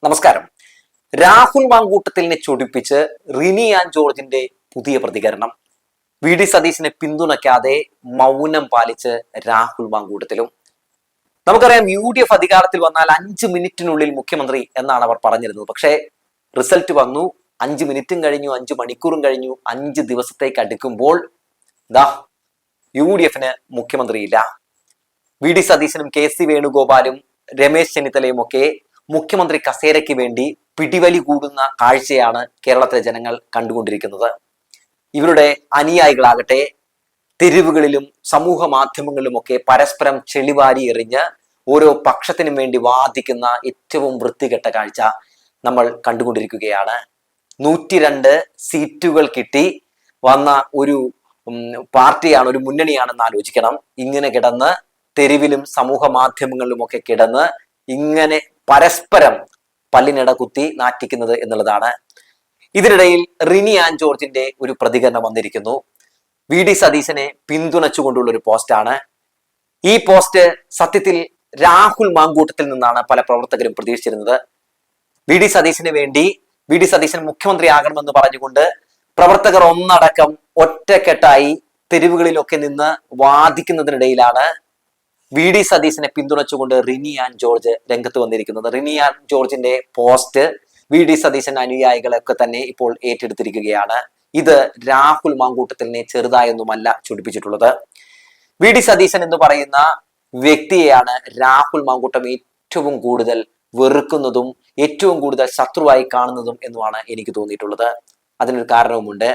നമസ്കാരം. രാഹുൽ മാങ്കൂട്ടത്തിലിനെ ചൊടിപ്പിച്ച് റിനി ജോർജിന്റെ പുതിയ പ്രതികരണം. വി ഡി സതീശിനെ പിന്തുണയ്ക്കാതെ മൗനം പാലിച്ച് രാഹുൽ മാങ്കൂട്ടത്തിലും. നമുക്കറിയാം, UDF അധികാരത്തിൽ വന്നാൽ 5 മിനിറ്റിനുള്ളിൽ മുഖ്യമന്ത്രി എന്നാണ് അവർ പറഞ്ഞിരുന്നത്. പക്ഷേ റിസൾട്ട് വന്നു, 5 മിനിറ്റും കഴിഞ്ഞു, 5 മണിക്കൂറും കഴിഞ്ഞു, 5 ദിവസത്തേക്ക് അടുക്കുമ്പോൾ UDF മുഖ്യമന്ത്രിയില്ല. വി ഡി സതീശനും KC വേണുഗോപാലും രമേശ് ചെന്നിത്തലയും ഒക്കെ മുഖ്യമന്ത്രി കസേരയ്ക്ക് വേണ്ടി പിടിവലി കൂടുന്ന കാഴ്ചയാണ് കേരളത്തിലെ ജനങ്ങൾ കണ്ടുകൊണ്ടിരിക്കുന്നത്. ഇവരുടെ അനുയായികളാകട്ടെ തെരുവുകളിലും സമൂഹ മാധ്യമങ്ങളിലുമൊക്കെ പരസ്പരം ചെളിവാരി എറിഞ്ഞ് ഓരോ പക്ഷത്തിനും വേണ്ടി വാദിക്കുന്ന ഏറ്റവും വൃത്തികെട്ട കാഴ്ച നമ്മൾ കണ്ടുകൊണ്ടിരിക്കുകയാണ്. 102 സീറ്റുകൾ കിട്ടി വന്ന ഒരു പാർട്ടിയാണ്, ഒരു മുന്നണിയാണെന്ന് ആലോചിക്കണം. ഇങ്ങനെ കിടന്ന് തെരുവിലും സമൂഹ മാധ്യമങ്ങളിലുമൊക്കെ കിടന്ന് ഇങ്ങനെ പരസ്പരം പല്ലിനിട കുത്തി നാറ്റിക്കുന്നത് എന്നുള്ളതാണ്. ഇതിനിടയിൽ റിനി ജോർജിന്റെ ഒരു പ്രതികരണം വന്നിരിക്കുന്നു. വി ഡി സതീശനെ പിന്തുണച്ചുകൊണ്ടുള്ള ഒരു പോസ്റ്റാണ്. ഈ പോസ്റ്റ് സത്യത്തിൽ രാഹുൽ മാങ്കൂട്ടത്തിൽ നിന്നാണ് പല പ്രവർത്തകരും പ്രതീക്ഷിച്ചിരുന്നത്. വി ഡി സതീശന് വേണ്ടി വി ഡി സതീശൻ മുഖ്യമന്ത്രിയാകണമെന്ന് പറഞ്ഞുകൊണ്ട് പ്രവർത്തകർ ഒന്നടക്കം ഒറ്റക്കെട്ടായി തെരുവുകളിലൊക്കെ നിന്ന് വാദിക്കുന്നതിനിടയിലാണ് വി ഡി സതീശനെ പിന്തുണച്ചുകൊണ്ട് റിനി ജോർജ് രംഗത്ത് വന്നിരിക്കുന്നത്. റിനി ജോർജിന്റെ പോസ്റ്റ് വി ഡി സതീശൻ അനുയായികളൊക്കെ തന്നെ ഇപ്പോൾ ഏറ്റെടുത്തിരിക്കുകയാണ്. ഇത് രാഹുൽ മാങ്കൂട്ടത്തിലിനെ ചെറുതായൊന്നുമല്ല ചൊടിപ്പിച്ചിട്ടുള്ളത്. വി ഡി സതീശൻ എന്ന് പറയുന്ന വ്യക്തിയെയാണ് രാഹുൽ മാങ്കൂട്ടം ഏറ്റവും കൂടുതൽ വെറുക്കുന്നതും ഏറ്റവും കൂടുതൽ ശത്രുവായി കാണുന്നതും എന്നുമാണ് എനിക്ക് തോന്നിയിട്ടുള്ളത്. അതിനൊരു കാരണവുമുണ്ട്.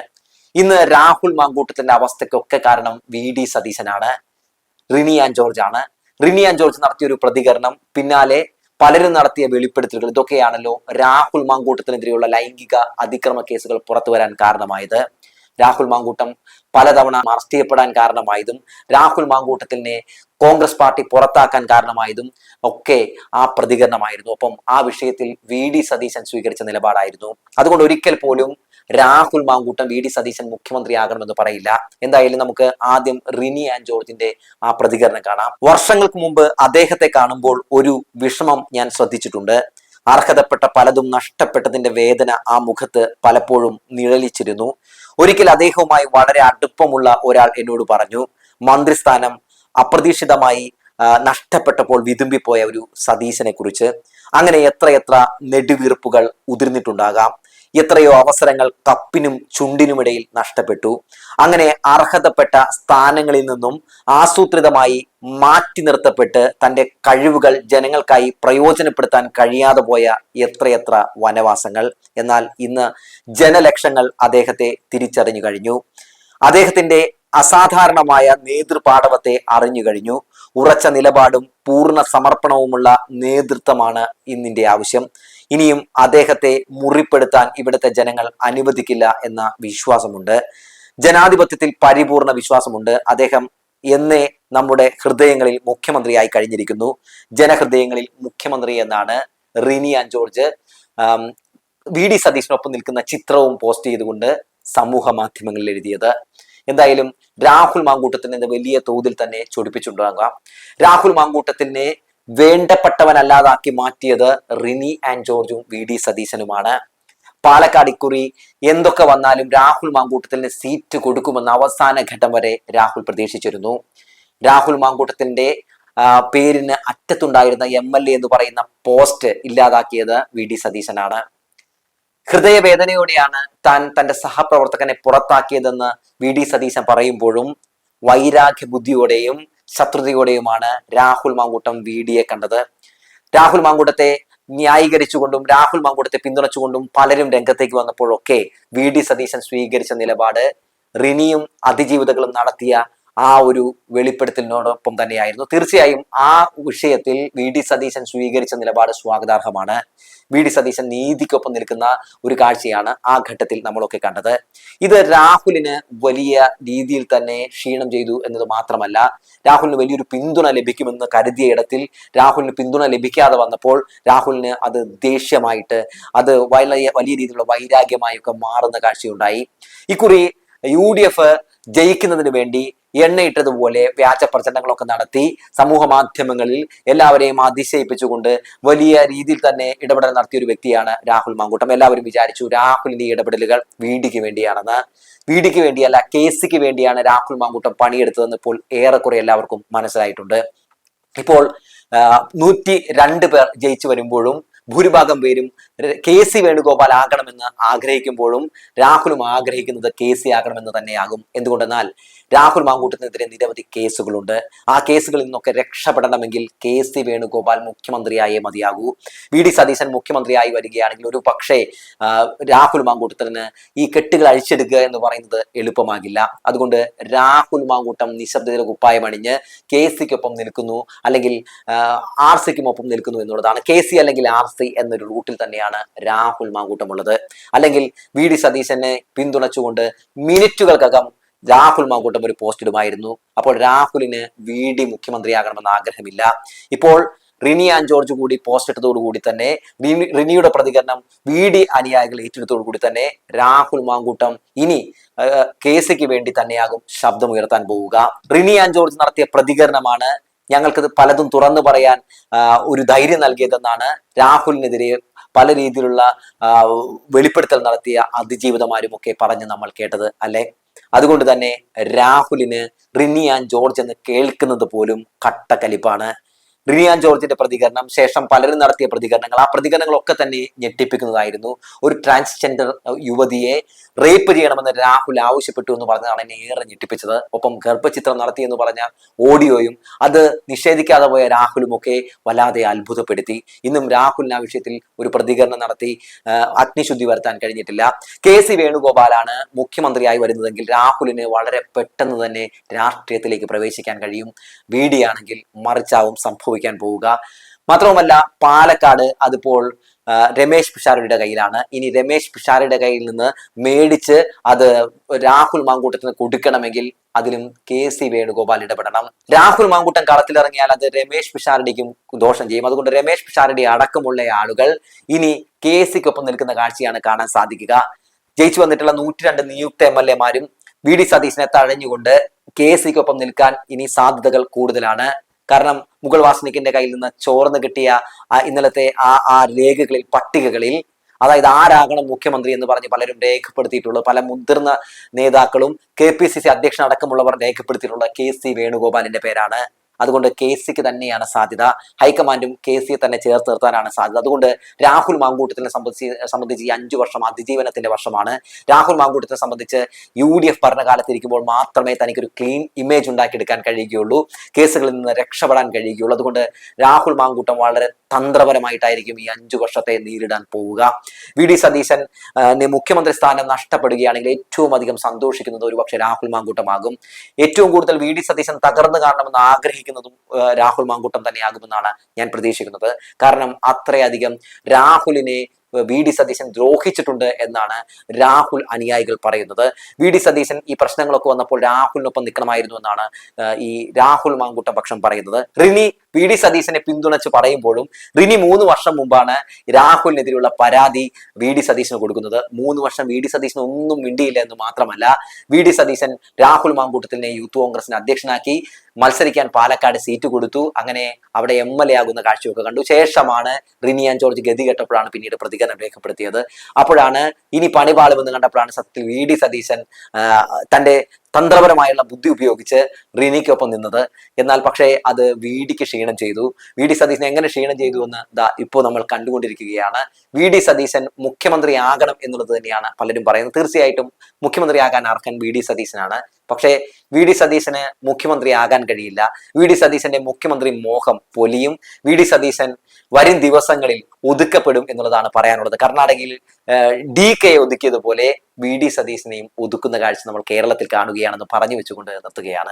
ഇന്ന് രാഹുൽ മാങ്കൂട്ടത്തിന്റെ അവസ്ഥയ്ക്കൊക്കെ കാരണം വി ഡി സതീശനാണ്, റിനി ജോർജ് ആണ്. റിനി ജോർജ് നടത്തിയ ഒരു പ്രതികരണം, പിന്നാലെ പലരും നടത്തിയ വെളിപ്പെടുത്തലുകൾ, ഇതൊക്കെയാണല്ലോ രാഹുൽ മാങ്കൂട്ടത്തിനെതിരെയുള്ള ലൈംഗിക അതിക്രമ കേസുകൾ പുറത്തു വരാൻ കാരണമായത്. രാഹുൽ മാങ്കൂട്ടം പലതവണ അറസ്റ്റ് ചെയ്യപ്പെടാൻ കാരണമായതും രാഹുൽ മാങ്കൂട്ടത്തിനെ കോൺഗ്രസ് പാർട്ടി പുറത്താക്കാൻ കാരണമായതും ഒക്കെ ആ പ്രതികരണമായിരുന്നു. ഒപ്പം ആ വിഷയത്തിൽ വി ഡി സതീശൻ സ്വീകരിച്ച നിലപാടായിരുന്നു. അതുകൊണ്ട് ഒരിക്കൽ പോലും രാഹുൽ മാങ്കൂട്ടം വി ഡി സതീശൻ മുഖ്യമന്ത്രിയാകണമെന്ന് പറയില്ല. എന്തായാലും നമുക്ക് ആദ്യം റിനി ജോർജിന്റെ ആ പ്രതികരണം കാണാം. വർഷങ്ങൾക്ക് മുമ്പ് അദ്ദേഹത്തെ കാണുമ്പോൾ ഒരു വിഷമം ഞാൻ ശ്രദ്ധിച്ചിട്ടുണ്ട്. അർഹതപ്പെട്ട പലതും നഷ്ടപ്പെട്ടതിന്റെ വേദന ആ മുഖത്ത് പലപ്പോഴും നിഴലിച്ചിരുന്നു. ഒരിക്കൽ അദ്ദേഹവുമായി വളരെ അടുപ്പമുള്ള ഒരാൾ എന്നോട് പറഞ്ഞു, മന്ത്രിസ്ഥാനം അപ്രതീക്ഷിതമായി നഷ്ടപ്പെട്ടപ്പോൾ വിതുമ്പിപ്പോയ ഒരു സതീശനെ കുറിച്ച്. അങ്ങനെ എത്രയെത്ര നെടുവീർപ്പുകൾ ഉതിർന്നിട്ടുണ്ടാകാം, എത്രയോ അവസരങ്ങൾ കപ്പിനും ചുണ്ടിനുമിടയിൽ നഷ്ടപ്പെട്ടു. അങ്ങനെ അർഹതപ്പെട്ട സ്ഥാനങ്ങളിൽ നിന്നും ആസൂത്രിതമായി മാറ്റി നിർത്തപ്പെട്ട് തൻ്റെ കഴിവുകൾ ജനങ്ങൾക്കായി പ്രയോജനപ്പെടുത്താൻ കഴിയാതെ പോയ എത്രയെത്ര വനവാസങ്ങൾ. എന്നാൽ ഇന്ന് ജനലക്ഷങ്ങൾ അദ്ദേഹത്തെ തിരിച്ചറിഞ്ഞു കഴിഞ്ഞു. അദ്ദേഹത്തിന്റെ അസാധാരണമായ നേതൃപാടവത്തെ അറിഞ്ഞു കഴിഞ്ഞു. ഉറച്ച നിലപാടും പൂർണ്ണ സമർപ്പണവുമുള്ള നേതൃത്വമാണ് ഇന്നിന്റെ ആവശ്യം. ഇനിയും അദ്ദേഹത്തെ മുറിപ്പെടുത്താൻ ഇവിടുത്തെ ജനങ്ങൾ അനുവദിക്കില്ല എന്ന വിശ്വാസമുണ്ട്. ജനാധിപത്യത്തിൽ പരിപൂർണ വിശ്വാസമുണ്ട്. അദ്ദേഹം എന്നേ നമ്മുടെ ഹൃദയങ്ങളിൽ മുഖ്യമന്ത്രിയായി കഴിഞ്ഞിരിക്കുന്നു. ജനഹൃദയങ്ങളിൽ മുഖ്യമന്ത്രി എന്നാണ് റിനി ജോർജ് വി ഡി സതീശനൊപ്പം നിൽക്കുന്ന ചിത്രവും പോസ്റ്റ് ചെയ്തുകൊണ്ട് സമൂഹ മാധ്യമങ്ങളിൽ എഴുതിയത്. എന്തായാലും രാഹുൽ മാങ്കൂട്ടത്തിനെ വലിയ തോതിൽ തന്നെ ചൊടിപ്പിച്ചുണ്ടാകാം. രാഹുൽ മാങ്കൂട്ടത്തിനെ വേണ്ടപ്പെട്ടവനല്ലാതാക്കി മാറ്റിയത് റിനി ജോർജും വി ഡി സതീശനുമാണ്. പാലക്കാട് ഇക്കുറി എന്തൊക്കെ വന്നാലും രാഹുൽ മാങ്കൂട്ടത്തിന് സീറ്റ് കൊടുക്കുമെന്ന് അവസാന ഘട്ടം വരെ രാഹുൽ പ്രതീക്ഷിച്ചിരുന്നു. രാഹുൽ മാങ്കൂട്ടത്തിന്റെ പേരിന് അറ്റത്തുണ്ടായിരുന്ന MLA എന്ന് പറയുന്ന പോസ്റ്റ് ഇല്ലാതാക്കിയത് വി ഡി സതീശനാണ്. ഹൃദയവേദനയോടെയാണ് താൻ തന്റെ സഹപ്രവർത്തകനെ പുറത്താക്കിയതെന്ന് വി ഡി സതീശൻ പറയുമ്പോഴും വൈരാഗ്യ ബുദ്ധിയോടെയും ശത്രുതയോടെയുമാണ് രാഹുൽ മാങ്കൂട്ടം വി ഡിയെ കണ്ടത്. രാഹുൽ മാങ്കൂട്ടത്തെ ന്യായീകരിച്ചുകൊണ്ടും രാഹുൽ മാങ്കൂട്ടത്തെ പിന്തുണച്ചുകൊണ്ടും പലരും രംഗത്തേക്ക് വന്നപ്പോഴൊക്കെ വി ഡി സതീശൻ സ്വീകരിച്ച നിലപാട് റിനിയും അതിജീവിതകളും നടത്തിയ ആ ഒരു വെളിപ്പെടുത്തലിനോടൊപ്പം തന്നെയായിരുന്നു. തീർച്ചയായും ആ വിഷയത്തിൽ വി ഡി സതീശൻ സ്വീകരിച്ച നിലപാട് സ്വാഗതാർഹമാണ്. വി ഡി സതീശൻ നീതിക്കൊപ്പം നിൽക്കുന്ന ഒരു കാഴ്ചയാണ് ആ ഘട്ടത്തിൽ നമ്മളൊക്കെ കണ്ടത്. ഇത് രാഹുലിന് വലിയ രീതിയിൽ തന്നെ ക്ഷീണം ചെയ്തു എന്നത് മാത്രമല്ല, രാഹുലിന് വലിയൊരു പിന്തുണ ലഭിക്കുമെന്ന് കരുതിയ ഇടത്തിൽ രാഹുലിന് പിന്തുണ ലഭിക്കാതെ വന്നപ്പോൾ രാഹുലിന് അത് ദേഷ്യമായിട്ട്, അത് വലിയ രീതിയിലുള്ള വൈരാഗ്യമായൊക്കെ മാറുന്ന കാഴ്ചയുണ്ടായി. ഇക്കുറി UDF ജയിക്കുന്നതിന് വേണ്ടി എണ്ണയിട്ടതുപോലെ വ്യാജ പ്രചരണങ്ങളൊക്കെ നടത്തി സമൂഹ മാധ്യമങ്ങളിൽ എല്ലാവരെയും അതിശയിപ്പിച്ചുകൊണ്ട് വലിയ രീതിയിൽ തന്നെ ഇടപെടൽ നടത്തിയ ഒരു വ്യക്തിയാണ് രാഹുൽ മാങ്കൂട്ടം. എല്ലാവരും വിചാരിച്ചു രാഹുലിന്റെ ഇടപെടലുകൾ വീഡിക്ക് വേണ്ടിയാണെന്ന്. വീഡിക്ക് വേണ്ടിയല്ല, കേസിക്ക് വേണ്ടിയാണ് രാഹുൽ മാങ്കൂട്ടം പണിയെടുത്തതെന്ന് ഇപ്പോൾ ഏറെക്കുറെ എല്ലാവർക്കും മനസ്സിലായിട്ടുണ്ട്. ഇപ്പോൾ 102 പേർ ജയിച്ചു വരുമ്പോഴും ഭൂരിഭാഗം പേരും KC വേണുഗോപാൽ ആകണമെന്ന് ആഗ്രഹിക്കുമ്പോഴും രാഹുലും ആഗ്രഹിക്കുന്നത് KC ആകണമെന്ന് തന്നെയാകും. എന്തുകൊണ്ടെന്നാൽ രാഹുൽ മാങ്കൂട്ടത്തിനെതിരെ നിരവധി കേസുകളുണ്ട്. ആ കേസുകളിൽ നിന്നൊക്കെ രക്ഷപ്പെടണമെങ്കിൽ KC വേണുഗോപാൽ മുഖ്യമന്ത്രിയായേ മതിയാകൂ. VD സതീശൻ മുഖ്യമന്ത്രിയായി വരികയാണെങ്കിൽ ഒരു പക്ഷേ രാഹുൽ മാങ്കൂട്ടത്തിന് ഈ കെട്ടുകൾ അഴിച്ചെടുക്കുക എന്ന് പറയുന്നത് എളുപ്പമാകില്ല. അതുകൊണ്ട് രാഹുൽ മാങ്കൂട്ടം നിശബ്ദതയുടെ കുപ്പായം അണിഞ്ഞ് KCക്കൊപ്പം നിൽക്കുന്നു, അല്ലെങ്കിൽ RCക്കുമൊപ്പം നിൽക്കുന്നു എന്നുള്ളതാണ്. KC അല്ലെങ്കിൽ RC എന്നൊരു റൂട്ടിൽ തന്നെയാണ് രാഹുൽ മാങ്കൂട്ടം ഉള്ളത്. അല്ലെങ്കിൽ VD സതീശനെ പിന്തുണച്ചുകൊണ്ട് മിനിറ്റുകൾക്കകം രാഹുൽ മാങ്കൂട്ടം ഒരു പോസ്റ്റ് ഇടുമായിരുന്നു. അപ്പോൾ രാഹുലിന് VD മുഖ്യമന്ത്രിയാകണമെന്ന് ആഗ്രഹമില്ല. ഇപ്പോൾ റിനി ആൻഡ് ജോർജ് കൂടി പോസ്റ്റ് ഇട്ടതോടുകൂടി തന്നെ റിനിയുടെ പ്രതികരണം VD അനുയായികൾ ഏറ്റെടുത്തോടുകൂടി തന്നെ രാഹുൽ മാങ്കൂട്ടം ഇനി KCക്ക് വേണ്ടി തന്നെയാകും ശബ്ദമുയർത്താൻ പോവുക. റിനി ആൻഡ് ജോർജ് നടത്തിയ പ്രതികരണമാണ് ഞങ്ങൾക്കത് പലതും തുറന്നു പറയാൻ ഒരു ധൈര്യം നൽകിയതെന്നാണ് രാഹുലിനെതിരെ പല രീതിയിലുള്ള വെളിപ്പെടുത്തൽ നടത്തിയ അതിജീവിതമാരും ഒക്കെ പറഞ്ഞ് നമ്മൾ കേട്ടത് അല്ലെ. അതുകൊണ്ട് തന്നെ രാഹുലിന് റിനി ആൻഡ് ജോർജ് എന്ന് കേൾക്കുന്നത് പോലും കട്ടക്കലിപ്പാണ്. റിനി ആൻഡ് ജോർജിന്റെ പ്രതികരണം, ശേഷം പലരും നടത്തിയ പ്രതികരണങ്ങൾ, ആ പ്രതികരണങ്ങളൊക്കെ തന്നെ ഞെട്ടിപ്പിക്കുന്നതായിരുന്നു. ഒരു ട്രാൻസ്ജെൻഡർ യുവതിയെ റേപ്പ് ചെയ്യണമെന്ന് രാഹുൽ ആവശ്യപ്പെട്ടു എന്ന് പറഞ്ഞതാണ് എന്നെ ഏറെ ഞെട്ടിപ്പിച്ചത്. ഒപ്പം ഗർഭചിത്രം നടത്തി എന്ന് പറഞ്ഞ ഓഡിയോയും അത് നിഷേധിക്കാതെ പോയ രാഹുലും ഒക്കെ വല്ലാതെ അത്ഭുതപ്പെടുത്തി. ഇന്നും രാഹുലിന് ആ വിഷയത്തിൽ ഒരു പ്രതികരണം നടത്തി അഗ്നിശുദ്ധി വരുത്താൻ കഴിഞ്ഞിട്ടില്ല. KC വേണുഗോപാലാണ് മുഖ്യമന്ത്രിയായി വരുന്നതെങ്കിൽ രാഹുലിന് വളരെ പെട്ടെന്ന് തന്നെ രാഷ്ട്രീയത്തിലേക്ക് പ്രവേശിക്കാൻ കഴിയും. VD ആണെങ്കിൽ മറിച്ചാവും സംഭവിക്കാൻ പോവുക. മാത്രവുമല്ല, പാലക്കാട് അതിപ്പോൾ രമേശ് പിഷാരടിയുടെ കയ്യിലാണ്. ഇനി രമേശ് പിഷാരടിയുടെ കയ്യിൽ നിന്ന് മേടിച്ച് അത് രാഹുൽ മാങ്കൂട്ടത്തിന് കൊടുക്കണമെങ്കിൽ അതിലും KC വേണുഗോപാൽ ഇടപെടണം. രാഹുൽ മാങ്കൂട്ടം കളത്തിലിറങ്ങിയാൽ അത് രമേശ് പിഷാരടിക്കും ദോഷം ചെയ്യും. അതുകൊണ്ട് രമേശ് പിഷാരടി അടക്കമുള്ള ആളുകൾ ഇനി KCക്കൊപ്പം നിൽക്കുന്ന കാഴ്ചയാണ് കാണാൻ സാധിക്കുക. ജയിച്ചു വന്നിട്ടുള്ള 102 നിയുക്ത MLA മാരും VD സതീശനെ തഴഞ്ഞുകൊണ്ട് KCക്കൊപ്പം നിൽക്കാൻ ഇനി സാധ്യതകൾ കൂടുതലാണ്. കാരണം മുഗൾ വാസനിക്കിന്റെ കയ്യിൽ നിന്ന് ചോർന്ന് കിട്ടിയ ഇന്നലത്തെ ആ രേഖകളിൽ, പട്ടികകളിൽ, അതായത് ആരാകണം മുഖ്യമന്ത്രി എന്ന് പറഞ്ഞ് പലരും രേഖപ്പെടുത്തിയിട്ടുള്ളത്, പല മുതിർന്ന നേതാക്കളും KPCC അധ്യക്ഷൻ അടക്കമുള്ളവർ രേഖപ്പെടുത്തിയിട്ടുള്ള KC വേണുഗോപാലിന്റെ പേരാണ്. അതുകൊണ്ട് KCക്ക് തന്നെയാണ് സാധ്യത. ഹൈക്കമാൻഡും KCയെ തന്നെ ചേർത്ത് നിർത്താനാണ് സാധ്യത. അതുകൊണ്ട് രാഹുൽ മാങ്കൂട്ടത്തിനെ സംബന്ധിച്ച് ഈ 5 വർഷം അതിജീവനത്തിന്റെ വർഷമാണ്. രാഹുൽ മാങ്കൂട്ടത്തിനെ സംബന്ധിച്ച് UDF ഭരണകാലത്തിരിക്കുമ്പോൾ മാത്രമേ തനിക്കൊരു ക്ലീൻ ഇമേജ് ഉണ്ടാക്കിയെടുക്കാൻ കഴിയുകയുള്ളൂ, കേസുകളിൽ നിന്ന് രക്ഷപ്പെടാൻ കഴിയുകയുള്ളൂ. അതുകൊണ്ട് രാഹുൽ മാങ്കൂട്ടം വളരെ തന്ത്രപരമായിട്ടായിരിക്കും ഈ 5 വർഷത്തെ നേരിടാൻ പോവുക. VD സതീശൻ മുഖ്യമന്ത്രി സ്ഥാനം നഷ്ടപ്പെടുകയാണെങ്കിൽ ഏറ്റവും അധികം സന്തോഷിക്കുന്നത് ഒരുപക്ഷെ രാഹുൽ മാങ്കൂട്ടമാകും. ഏറ്റവും കൂടുതൽ VD സതീശൻ തകർന്നു കാണണമെന്ന് ആഗ്രഹിക്കുന്നതും രാഹുൽ മാങ്കൂട്ടം തന്നെയാകുമെന്നാണ് ഞാൻ പ്രതീക്ഷിക്കുന്നത്. കാരണം അത്രയധികം രാഹുലിനെ VD സതീശൻ ദ്രോഹിച്ചിട്ടുണ്ട് എന്നാണ് രാഹുൽ അനുയായികൾ പറയുന്നത്. VD സതീശൻ ഈ പ്രശ്നങ്ങളൊക്കെ വന്നപ്പോൾ രാഹുലിനൊപ്പം നിൽക്കണമായിരുന്നു എന്നാണ് ഈ രാഹുൽ മാങ്കൂട്ടം പക്ഷം പറയുന്നത്. റിനി VD സതീശനെ പിന്തുണച്ച് പറയുമ്പോഴും റിനി 3 വർഷം മുമ്പാണ് രാഹുലിനെതിരെയുള്ള പരാതി VD സതീശന് കൊടുക്കുന്നത്. 3 വർഷം VD സതീശൻ ഒന്നും മിണ്ടിയില്ല എന്ന് മാത്രമല്ല, VD സതീശൻ രാഹുൽ മാങ്കൂട്ടത്തിനെ യൂത്ത് കോൺഗ്രസിന് അധ്യക്ഷനാക്കി, മത്സരിക്കാൻ പാലക്കാട് സീറ്റ് കൊടുത്തു. അങ്ങനെ അവിടെ MLA ആകുന്ന കാഴ്ചയൊക്കെ കണ്ടു. ശേഷമാണ് റിനി ആൻഡ് ജോർജ് ഗതി കെട്ടപ്പോഴാണ് പിന്നീട് പ്രതികരണം രേഖപ്പെടുത്തിയത്. അപ്പോഴാണ് ഇനി പണിപാളുമെന്ന് കണ്ടപ്പോഴാണ് സത്യത്തിൽ VD സതീശൻ തന്റെ തന്ത്രപരമായുള്ള ബുദ്ധി ഉപയോഗിച്ച് റിനിക്കൊപ്പം നിന്നത്. എന്നാൽ പക്ഷേ അത് VDക്ക് ക്ഷീണം ചെയ്തു. VD സതീശൻ എങ്ങനെ ക്ഷീണം ചെയ്തു എന്ന് ഇപ്പോൾ നമ്മൾ കണ്ടുകൊണ്ടിരിക്കുകയാണ്. VD സതീശൻ മുഖ്യമന്ത്രി ആകണം എന്നുള്ളത് തന്നെയാണ് പലരും പറയുന്നത്. തീർച്ചയായിട്ടും മുഖ്യമന്ത്രിയാകാൻ അർഹൻ VD സതീശനാണ്. പക്ഷേ VD സതീശന് മുഖ്യമന്ത്രി ആകാൻ കഴിയില്ല. VD സതീശന്റെ മുഖ്യമന്ത്രി മോഹം പൊലിയും. VD സതീശൻ വരും ദിവസങ്ങളിൽ ഒതുക്കപ്പെടും എന്നുള്ളതാണ് പറയാനുള്ളത്. കർണാടകയിൽ DK ഒതുക്കിയതുപോലെ VD സതീശനെയും ഒതുക്കുന്ന കാഴ്ച നമ്മൾ കേരളത്തിൽ കാണുകയാണെന്ന് പറഞ്ഞു വെച്ചുകൊണ്ട് നിർത്തുകയാണ്.